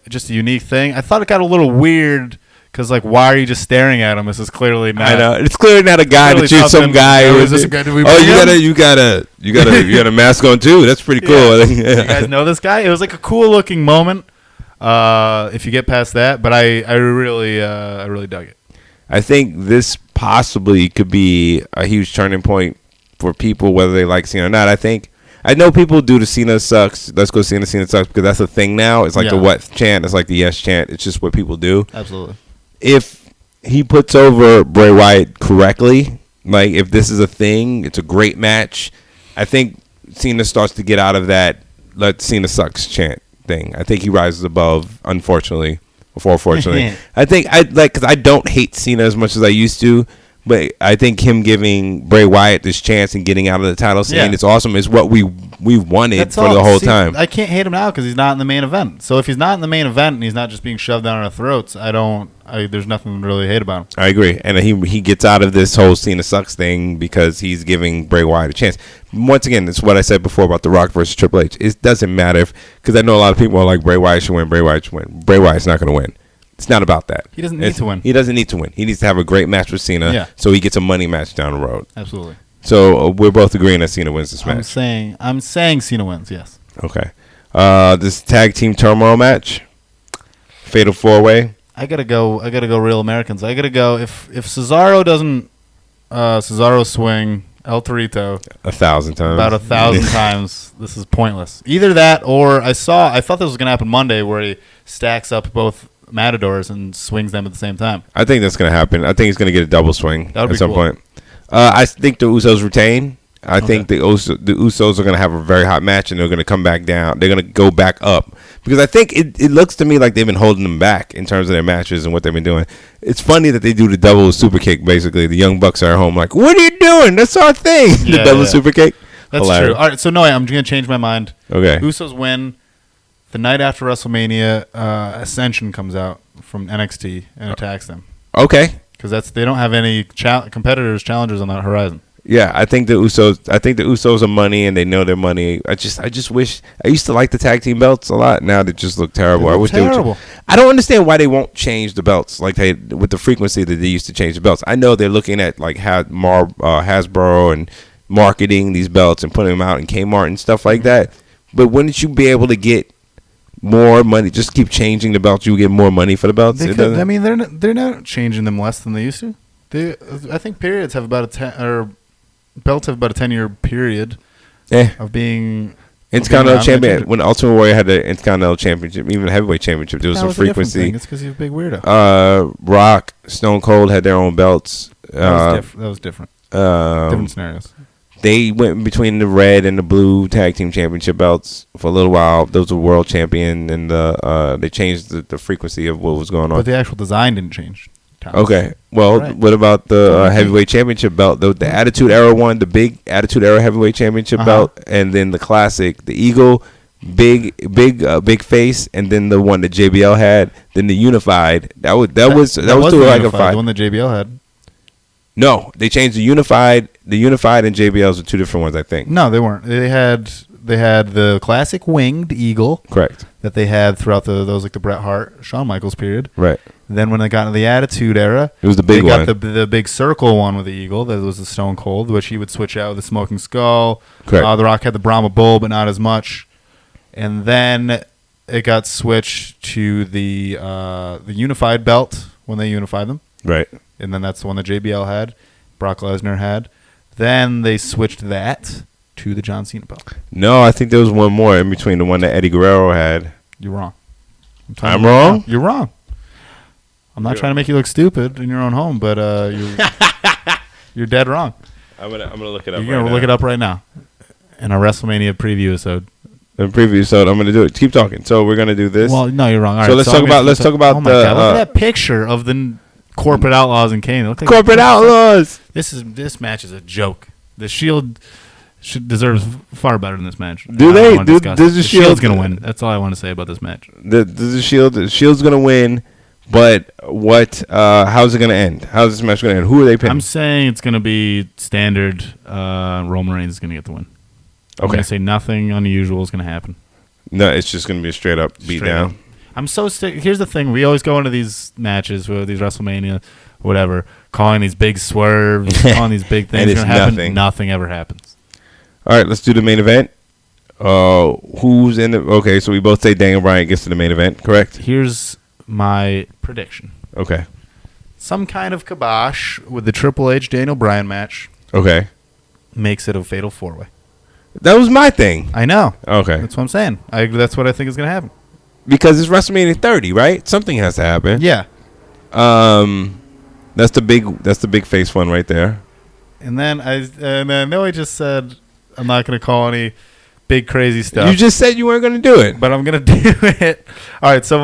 just a unique thing. I thought it got a little weird because, like, why are you just staring at him? This is clearly not. I know it's clearly not a guy that you're some guy. Is this a guy? You got a mask on too. That's pretty cool. Yeah. You guys know this guy? It was like a cool looking moment. If you get past that, but I really dug it. I think this possibly could be a huge turning point for people, whether they like Cena or not. I know people do the Cena sucks. Let's go Cena sucks because that's a thing now. It's like the what chant. It's like the yes chant. It's just what people do. Absolutely. If he puts over Bray Wyatt correctly, like if this is a thing, it's a great match. I think Cena starts to get out of that let Cena sucks chant thing. I think he rises above, unfortunately. I think because I don't hate Cena as much as I used to, but I think him giving Bray Wyatt this chance and getting out of the title scene, it's awesome. It's what we wanted the whole time. I can't hate him now because he's not in the main event. So if he's not in the main event and he's not just being shoved down our throats, there's nothing to really hate about him. I agree, and he gets out of this whole Cena sucks thing because he's giving Bray Wyatt a chance. Once again, it's what I said before about The Rock versus Triple H. It doesn't matter because I know a lot of people are like Bray Wyatt should win. Bray Wyatt's not going to win. It's not about that. He doesn't need to win. He doesn't need to win. He needs to have a great match with Cena so he gets a money match down the road. Absolutely. So we're both agreeing that Cena wins this match. I'm saying Cena wins, yes. Okay. This tag team turmoil match. Fatal 4-way. I gotta go Real Americans. I gotta go if Cesaro doesn't Cesaro swing El Torito 1,000 times. About 1,000 times. This is pointless. Either that or I thought this was gonna happen Monday where he stacks up both Matadors and swings them at the same time. I think that's going to happen. I think he's going to get a double swing at some point. I think the Usos retain. I think the Usos are going to have a very hot match and they're going to come back down. They're going to go back up. Because I think it looks to me like they've been holding them back in terms of their matches and what they've been doing. It's funny that they do the double super kick, basically. The Young Bucks are at home like, what are you doing? That's our thing. The double super kick. That's true. All right, so no, I'm going to change my mind. Okay. Usos win. The night after WrestleMania, Ascension comes out from NXT and attacks them. Okay. Because they don't have any challengers on that horizon. Yeah, I think the Usos are money and they know their money. I just wish I used to like the tag team belts a lot. Now they just look terrible. I wish terrible. I don't understand why they won't change the belts like with the frequency that they used to change the belts. I know they're looking at like Hasbro and marketing these belts and putting them out in Kmart and stuff like that. But wouldn't you be able to get more money? Just keep changing the belts. You get more money for the belts. They're not changing them less than they used to. I think periods have about belts have about a 10-year period of being Intercontinental champion. When Ultimate Warrior had the Intercontinental championship, even the heavyweight championship, there was some frequency. It's because he's a big weirdo. Rock, Stone Cold had their own belts. That was different. Different scenarios. They went between the red and the blue tag team championship belts for a little while. Those were world champion, and they changed the frequency of what was going on. But the actual design didn't change. Okay. Well, what about the heavyweight championship belt? The Attitude Era one, the big Attitude Era heavyweight championship belt, and then the classic, the Eagle, big face, and then the one that JBL had, then the Unified. That was like a fight. The one that JBL had. No, they changed the Unified. The Unified and JBLs are two different ones, I think. No, they weren't. They had the classic winged Eagle. Correct. That they had throughout those like the Bret Hart, Shawn Michaels period. Right. Then when they got into the Attitude Era, it was the big one. They got the big circle one with the Eagle. That was the Stone Cold, which he would switch out with the Smoking Skull. Correct. The Rock had the Brahma Bull, but not as much. And then it got switched to the Unified belt when they unified them. Right. And then that's the one that JBL had, Brock Lesnar had. Then they switched that to the John Cena belt. No, I think there was one more in between, the one that Eddie Guerrero had. You're wrong. I'm wrong? You're wrong. I'm not trying to make you look stupid in your own home, but you're dead wrong. I'm gonna look it up. You're gonna look it up right now in our Wrestlemania Preview-a-sode. The Preview-a-sode. I'm gonna do it. Keep talking. So we're gonna do this. Well, no, you're wrong. All so right, let's talk about. Oh my God! Look at that picture of the Corporate Outlaws and Kane. Like Corporate Outlaws. This match is a joke. The Shield deserves far better than this match. Do they? Does the Shield's gonna win? That's all I want to say about this match. The Shield's gonna win, but what? How's it gonna end? How's this match gonna end? Who are they picking? I'm saying it's gonna be standard. Roman Reigns is gonna get the win. I'm gonna say nothing unusual is gonna happen. No, it's just gonna be a straight up beat down. I'm so sick. Here's the thing: we always go into these matches, with these WrestleMania, whatever, calling these big swerves, calling these big things. And it's nothing. Nothing ever happens. All right, let's do the main event. Who's in the? Okay, so we both say Daniel Bryan gets to the main event, correct? Here's my prediction. Okay. Some kind of kibosh with the Triple H Daniel Bryan match. Okay. Makes it a fatal 4-way. That was my thing. I know. Okay. That's what I'm saying. That's what I think is going to happen. Because it's WrestleMania 30, right? Something has to happen. Yeah. That's the big face one right there. And then I know I just said I'm not going to call any big crazy stuff. You just said you weren't going to do it, but I'm going to do it. All right. So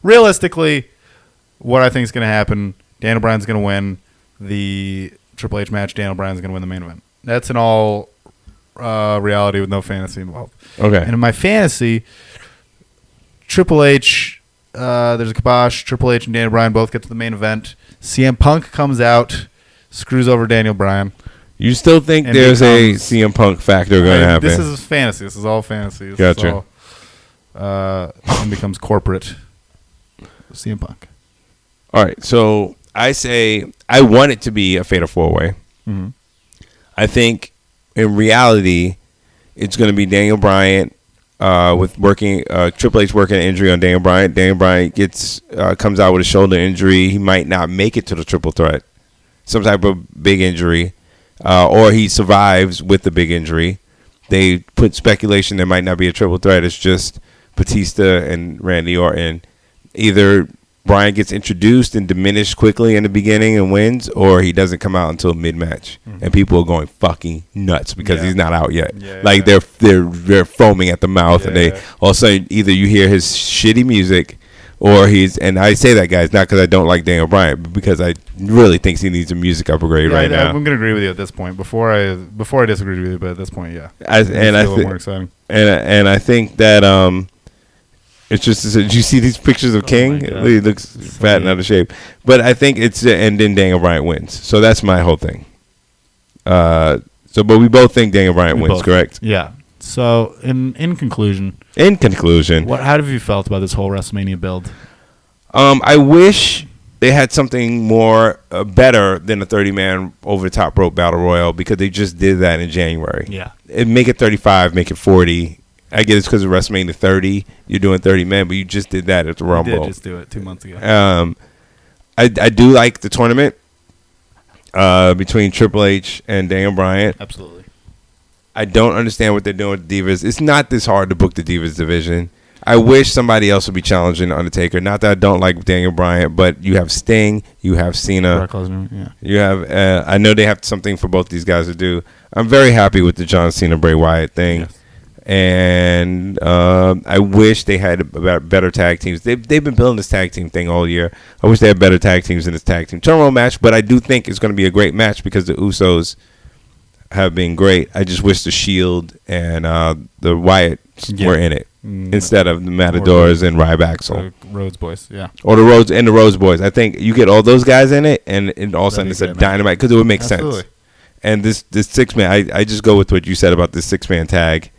realistically, what I think is going to happen: Daniel Bryan's going to win the Triple H match. Daniel Bryan's going to win the main event. That's an all reality with no fantasy involved. Okay. And in my fantasy, Triple H, there's a kibosh. Triple H and Daniel Bryan both get to the main event. CM Punk comes out, screws over Daniel Bryan. You still think there's a CM Punk factor going to happen? This is fantasy. This is all fantasy. Gotcha. And becomes corporate CM Punk. All right. So I say I want it to be a fatal 4-way. Mm-hmm. I think in reality, it's going to be Daniel Bryan with Triple H working an injury on Daniel Bryan. Daniel Bryan comes out with a shoulder injury. He might not make it to the triple threat, some type of big injury, or he survives with the big injury. They put speculation there might not be a triple threat. It's just Batista and Randy Orton. Either Bryan gets introduced and diminished quickly in the beginning and wins, or he doesn't come out until mid-match, and people are going fucking nuts because he's not out yet. They're foaming at the mouth, and they all of a sudden either you hear his shitty music, or and I say that, guys, not because I don't like Daniel Bryan, but because I really think he needs a music upgrade right now. I'm gonna agree with you at this point. Before I disagree with you, but at this point, I think more exciting. And I think that it's just, did you see these pictures of King? He looks fat and out of shape. But I think and then Daniel Bryan wins. So that's my whole thing. But we both think Daniel Bryan wins, correct? Yeah. So in conclusion. How have you felt about this whole WrestleMania build? I wish they had something more better than a 30-man over the top rope battle royal, because they just did that in January. Yeah. Make it 35, make it 40. I get it's because of WrestleMania 30. You're doing 30 men, but you just did that at the Rumble. You did just do it 2 months ago. I do like the tournament between Triple H and Daniel Bryan. Absolutely. I don't understand what they're doing with Divas. It's not this hard to book the Divas division. I wish somebody else would be challenging the Undertaker. Not that I don't like Daniel Bryan, but you have Sting, you have Cena, you have. I know they have something for both these guys to do. I'm very happy with the John Cena Bray Wyatt thing. Yes. And I wish they had better tag teams. They've been building this tag team thing all year. I wish they had better tag teams in this tag team turmoil match, but I do think it's going to be a great match because the Usos have been great. I just wish the Shield and the Wyatts were in it instead of the Matadors and Ryback. The Rhodes Boys, yeah. Or the Rhodes Boys. I think you get all those guys in it, and all of a sudden it's a dynamite because it would make sense. And this 6-man, I just go with what you said about this 6-man tag.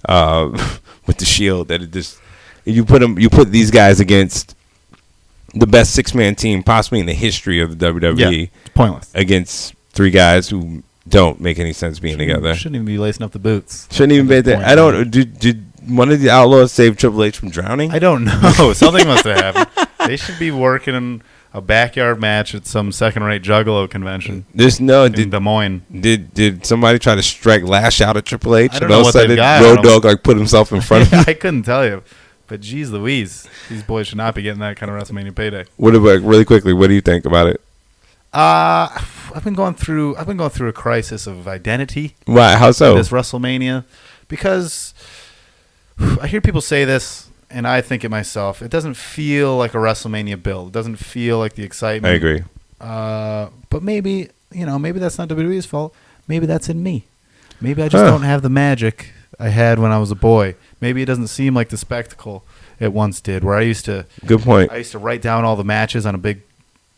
With the Shield, that it just you put these guys against the best 6-man team possibly in the history of the WWE. Yeah, it's pointless against 3 guys who don't make any sense being together. Shouldn't even be lacing up the boots. Shouldn't even be there. I don't. Did one of the Outlaws save Triple H from drowning? I don't know. Something must have happened. They should be working in a backyard match at some second-rate Juggalo convention. In Des Moines. Did somebody try to lash out at Triple H? I don't know what they've got. Road Dogg put himself in front of him. I couldn't tell you, but geez Louise, these boys should not be getting that kind of WrestleMania payday. What about really quickly? What do you think about it? I've been going through a crisis of identity. Why? How so? This WrestleMania, because I hear people say this. And I think it myself. It doesn't feel like a WrestleMania build. It doesn't feel like the excitement. I agree. But maybe that's not WWE's fault. Maybe that's in me. Maybe I just don't have the magic I had when I was a boy. Maybe it doesn't seem like the spectacle it once did. Where I used to. Good point. I used to write down all the matches on a big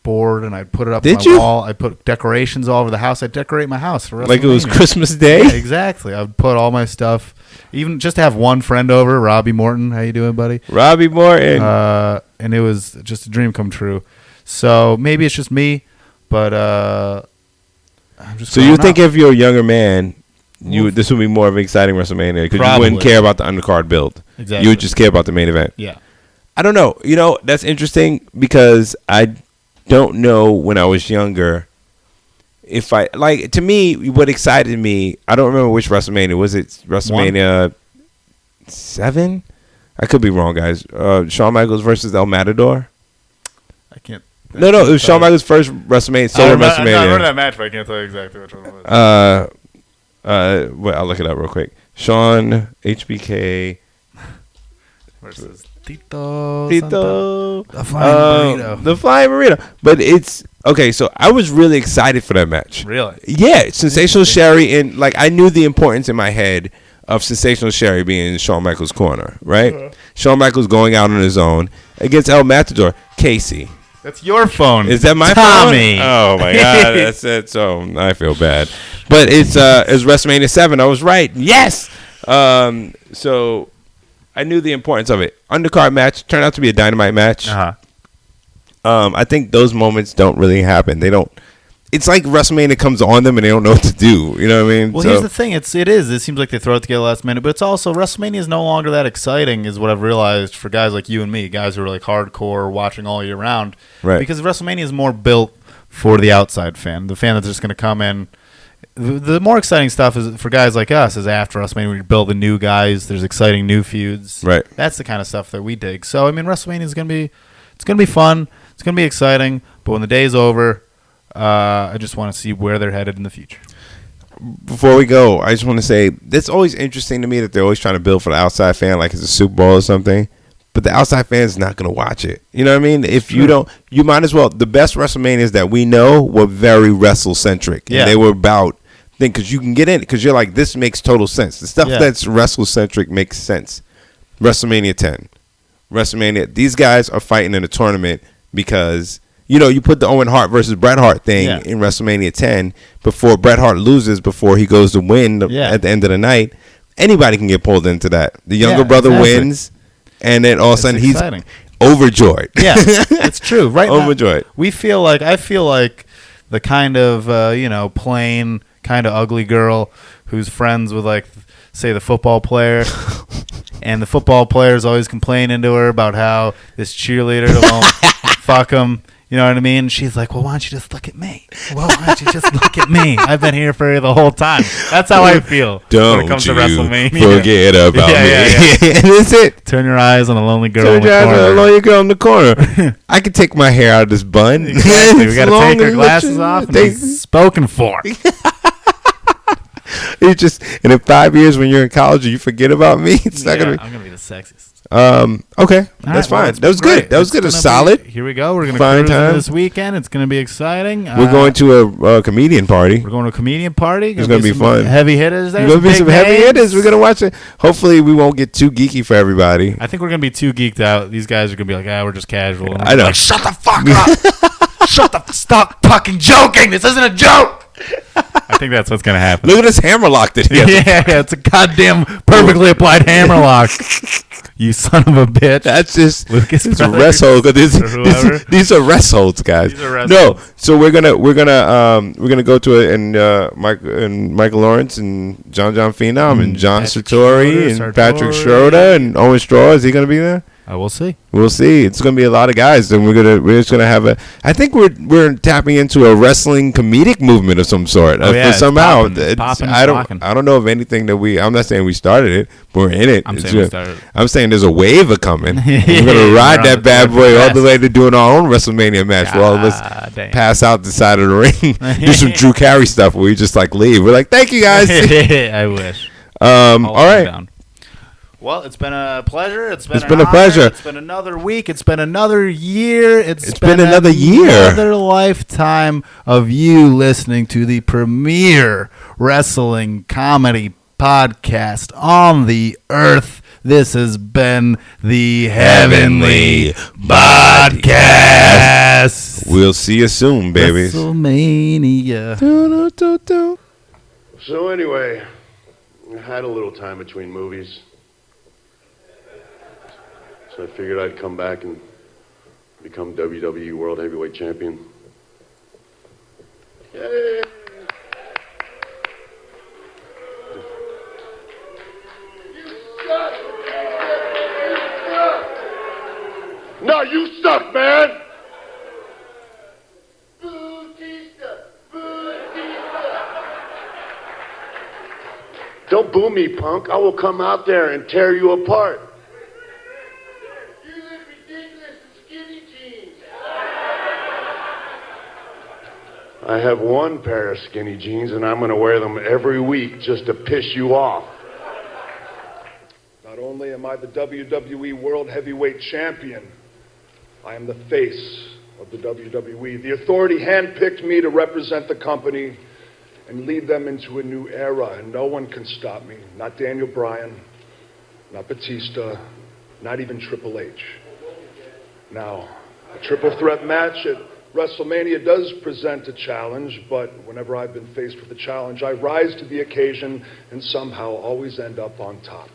board and I'd put it up on my wall. I'd put decorations all over the house. I'd decorate my house for WrestleMania. Like it was Christmas Day? Yeah, exactly. I would put all my stuff. Even just to have one friend over, Robbie Morton. How you doing, buddy? Robbie Morton. And it was just a dream come true. So maybe it's just me, but I'm just. So you think if you're a younger man, this would be more of an exciting WrestleMania because you wouldn't care about the undercard build. Exactly. You would just care about the main event. Yeah. I don't know. That's interesting because I don't know when I was younger. If to me, what excited me, I don't remember which WrestleMania. Was it WrestleMania 7? I could be wrong, guys. Shawn Michaels versus El Matador? I can't. No, it was Shawn Michaels' first WrestleMania, solo WrestleMania. I remember that match, but I can't tell you exactly which one it was. Well, I'll look it up real quick. Shawn, HBK. Versus Tito. The Flying Burrito. But it's... Okay, so I was really excited for that match. Really? Yeah, Sensational Sherry, and I knew the importance in my head of Sensational Sherry being in Shawn Michaels' corner, right? Uh-huh. Shawn Michaels going out on his own against El Matador. Casey. That's your phone. Is that my Tommy. phone? Oh, my God. That's it. So I feel bad. But it's WrestleMania 7. I was right. Yes! So I knew the importance of it. Undercard match turned out to be a dynamite match. Uh-huh. I think those moments don't really happen. They don't. It's like WrestleMania comes on them and they don't know what to do. You know what I mean? Well, here's the thing. It seems like they throw it together last minute, but it's also WrestleMania is no longer that exciting, is what I've realized for guys like you and me, guys who are like hardcore watching all year round. Right. Because WrestleMania is more built for the outside fan, the fan that's just going to come in. The more exciting stuff is for guys like us is after WrestleMania. We build the new guys. There's exciting new feuds. Right. That's the kind of stuff that we dig. So I mean, WrestleMania is going to be fun. It's going to be exciting, but when the day's over, I just want to see where they're headed in the future. Before we go, I just want to say, it's always interesting to me that they're always trying to build for the outside fan like it's a Super Bowl or something, but the outside fan is not going to watch it. You know what I mean? If you don't, you might as well. The best WrestleManias that we know were very wrestle-centric. Yeah. And they were about, because you can get in it, because you're like, this makes total sense. The stuff that's wrestle-centric makes sense. WrestleMania 10. WrestleMania, these guys are fighting in a tournament because, you put the Owen Hart versus Bret Hart thing in WrestleMania 10 before Bret Hart loses, before he goes to win at the end of the night. Anybody can get pulled into that. The younger brother wins, and then all of a sudden he's overjoyed. Yeah, it's true. Right now, overjoyed. I feel like the kind of, plain, kind of ugly girl who's friends with, like, say, the football player. And the football player is always complaining to her about how this cheerleader won't fuck him. You know what I mean? She's like, well, why don't you just look at me? Well, why don't you just look at me? I've been here for you the whole time. That's how I feel when it comes to WrestleMania. Forget about me. Yeah. That's it. Turn your eyes on a lonely girl Turn in the your eyes corner. on a lonely girl in the corner. I can take my hair out of this bun. Exactly. We got to take our glasses off and be spoken for. It's just, and in 5 years when you're in college and you forget about me, it's not gonna be. I'm gonna be the sexiest. Okay, that's fine. That was good. That was good. A solid. Here we go. We're gonna cruise this weekend. It's gonna be exciting. We're going to a comedian party. We're going to a comedian party. It's gonna be fun. Heavy hitters. There's gonna be some heavy hitters. We're gonna watch it. Hopefully, we won't get too geeky for everybody. I think we're gonna be too geeked out. These guys are gonna be like, we're just casual. I know. Like, shut the fuck up. Stop fucking joking. This isn't a joke. I think that's what's gonna happen. Look at this hammerlock that he has. Yeah, it's a goddamn perfectly applied hammerlock. You son of a bitch. That's just Lucas. It's a rest hold. These are rest holds, guys. So we're gonna go to it and Michael Lawrence and John Phenom and John Sartori and Patrick Schroeder and Owen Straw. Is he gonna be there? We'll see. We'll see. It's going to be a lot of guys, and we're just going to have I think we're tapping into a wrestling comedic movement of some sort. Somehow, I don't know of anything that I'm not saying we started it, but we're in it. I'm saying there's a wave of coming. We're going to ride that bad boy all the way to doing our own WrestleMania match. Where all of us pass out the side of the ring, do some Drew Carey stuff where we just like leave. We're like, thank you guys. I wish. All right. Well, it's been a pleasure. It's been a pleasure. It's been another week. It's been another year. It's been another year. Another lifetime of you listening to the premier wrestling comedy podcast on the earth. This has been the Heavenly Podcast. We'll see you soon, babies. Wrestlemania. So anyway, I had a little time between movies. So I figured I'd come back and become WWE World Heavyweight Champion. Yay! You suck! No, you suck, man! Don't boo me, punk. I will come out there and tear you apart. You look ridiculous in skinny jeans. I have one pair of skinny jeans, and I'm going to wear them every week just to piss you off. Not only am I the WWE World Heavyweight Champion, I am the face of the WWE. The authority handpicked me to represent the company and lead them into a new era, and no one can stop me. Not Daniel Bryan, not Batista, not even Triple H. Now, a triple threat match at WrestleMania does present a challenge, but whenever I've been faced with a challenge, I rise to the occasion and somehow always end up on top.